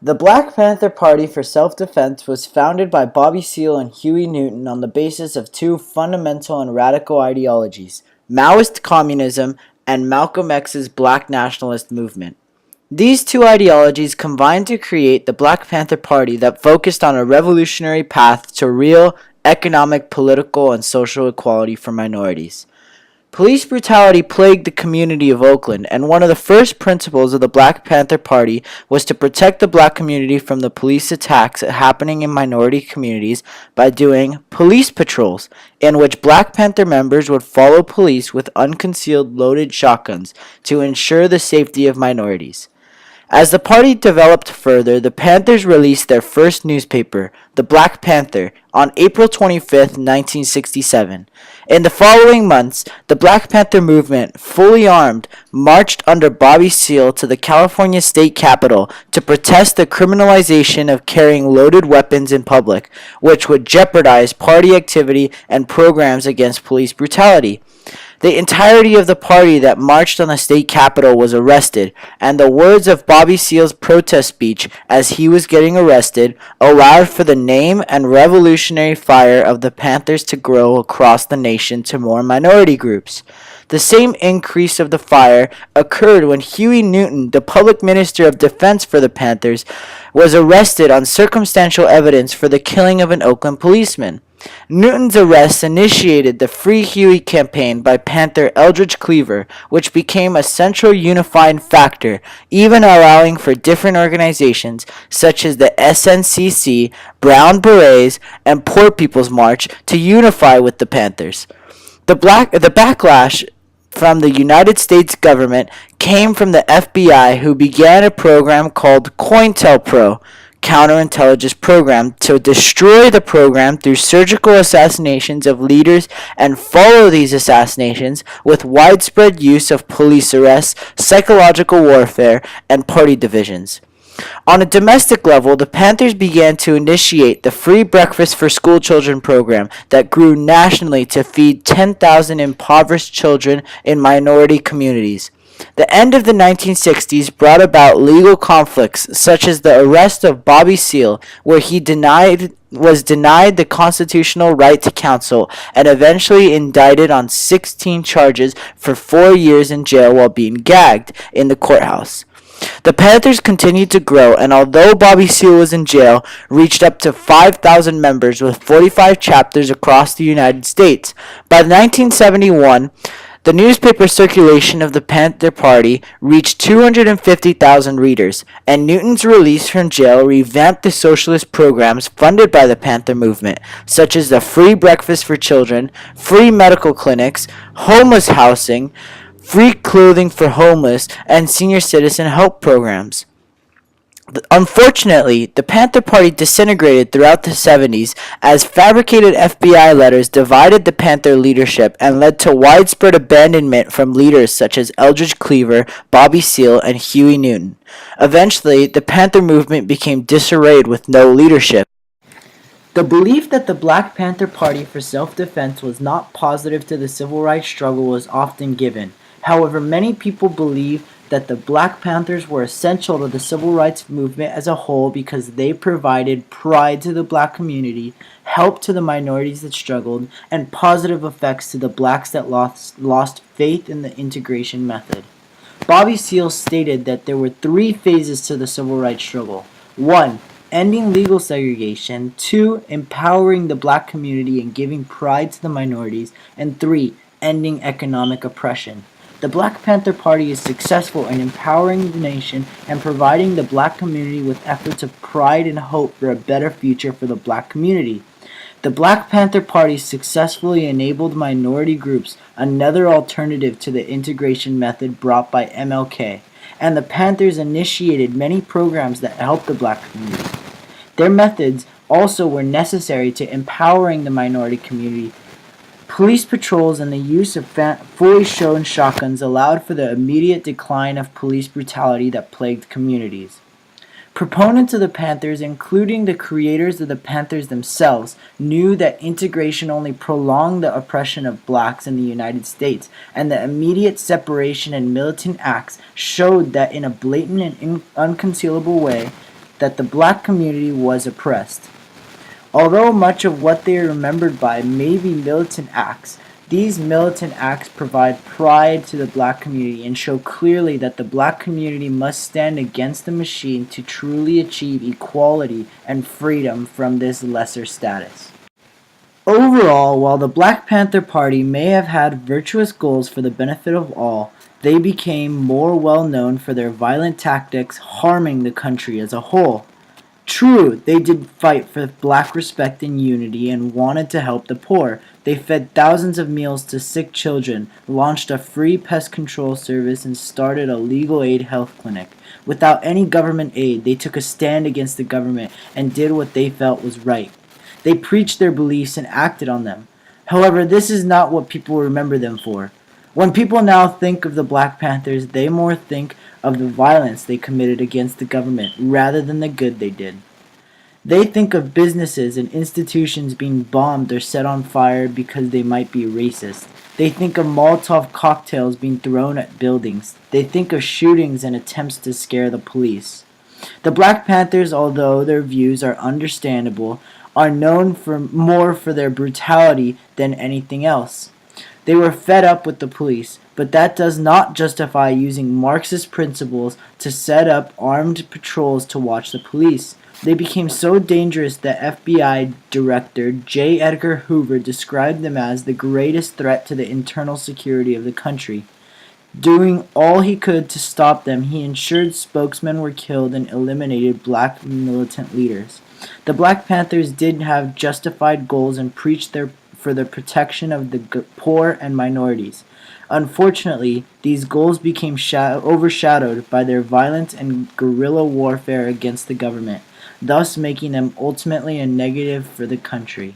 The Black Panther Party for Self-Defense was founded by Bobby Seale and Huey Newton on the basis of two fundamental and radical ideologies: Maoist communism and Malcolm X's Black nationalist movement. These two ideologies combined to create the Black Panther Party that focused on a revolutionary path to real economic, political, and social equality for minorities. Police brutality plagued the community of Oakland, and one of the first principles of the Black Panther Party was to protect the black community from the police attacks happening in minority communities by doing police patrols, in which Black Panther members would follow police with unconcealed loaded shotguns to ensure the safety of minorities. As the party developed further, the Panthers released their first newspaper, the Black Panther, on April 25, 1967. In the following months, the Black Panther movement, fully armed, marched under Bobby Seale to the California state capitol to protest the criminalization of carrying loaded weapons in public, which would jeopardize party activity and programs against police brutality. The entirety of the party that marched on the state capitol was arrested, and the words of Bobby Seale's protest speech as he was getting arrested allowed for the name and revolutionary fire of the Panthers to grow across the nation to more minority groups. The same increase of the fire occurred when Huey Newton, the public minister of defense for the Panthers, was arrested on circumstantial evidence for the killing of an Oakland policeman. Newton's arrest initiated the Free Huey campaign by Panther Eldridge Cleaver, which became a central unifying factor, even allowing for different organizations such as the SNCC, Brown Berets, and Poor People's March to unify with the Panthers. The backlash from the United States government came from the FBI, who began a program called COINTELPRO, counterintelligence program, to destroy the program through surgical assassinations of leaders and follow these assassinations with widespread use of police arrests, psychological warfare, and party divisions. On a domestic level, the Panthers began to initiate the Free Breakfast for School Children program that grew nationally to feed 10,000 impoverished children in minority communities. The end of the 1960s brought about legal conflicts, such as the arrest of Bobby Seale, where he was denied the constitutional right to counsel and eventually indicted on 16 charges for 4 years in jail while being gagged in the courthouse. The Panthers continued to grow, and although Bobby Seale was in jail, reached up to 5,000 members with 45 chapters across the United States. By 1971, the newspaper circulation of the Panther Party reached 250,000 readers, and Newton's release from jail revamped the socialist programs funded by the Panther movement, such as the Free Breakfast for Children, free medical clinics, homeless housing, free clothing for homeless, and senior citizen help programs. Unfortunately, the Panther Party disintegrated throughout the 70s as fabricated FBI letters divided the Panther leadership and led to widespread abandonment from leaders such as Eldridge Cleaver, Bobby Seale, and Huey Newton. Eventually, the Panther movement became disarrayed with no leadership. The belief that the Black Panther Party for self-defense was not positive to the civil rights struggle was often given. However, many people believe that the Black Panthers were essential to the civil rights movement as a whole because they provided pride to the black community, help to the minorities that struggled, and positive effects to the blacks that lost faith in the integration method. Bobby Seale stated that there were 3 phases to the civil rights struggle. 1. Ending legal segregation. 2. Empowering the black community and giving pride to the minorities. And 3. Ending economic oppression. The Black Panther Party is successful in empowering the nation and providing the black community with efforts of pride and hope for a better future for the black community. The Black Panther Party successfully enabled minority groups, another alternative to the integration method brought by MLK, and the Panthers initiated many programs that helped the black community. Their methods also were necessary to empowering the minority community. Police patrols and the use of fully shown shotguns allowed for the immediate decline of police brutality that plagued communities. Proponents of the Panthers, including the creators of the Panthers themselves, knew that integration only prolonged the oppression of blacks in the United States, and the immediate separation and militant acts showed that in a blatant and unconcealable way, that the black community was oppressed. Although much of what they are remembered by may be militant acts, these militant acts provide pride to the black community and show clearly that the black community must stand against the machine to truly achieve equality and freedom from this lesser status. Overall, while the Black Panther Party may have had virtuous goals for the benefit of all, they became more well known for their violent tactics harming the country as a whole. True, they did fight for black respect and unity and wanted to help the poor. They fed thousands of meals to sick children, launched a free pest control service, and started a legal aid health clinic. Without any government aid, they took a stand against the government and did what they felt was right. They preached their beliefs and acted on them. However, this is not what people remember them for. When people now think of the Black Panthers, they more think of the violence they committed against the government rather than the good they did. They think of businesses and institutions being bombed or set on fire because they might be racist. They think of Molotov cocktails being thrown at buildings. They think of shootings and attempts to scare the police. The Black Panthers, although their views are understandable, are known more for their brutality than anything else. They were fed up with the police, but that does not justify using Marxist principles to set up armed patrols to watch the police. They became so dangerous that FBI Director J. Edgar Hoover described them as the greatest threat to the internal security of the country. Doing all he could to stop them, he ensured spokesmen were killed and eliminated black militant leaders. The Black Panthers did have justified goals and preached for the protection of the poor and minorities. Unfortunately, these goals became overshadowed by their violence and guerrilla warfare against the government, thus making them ultimately a negative for the country.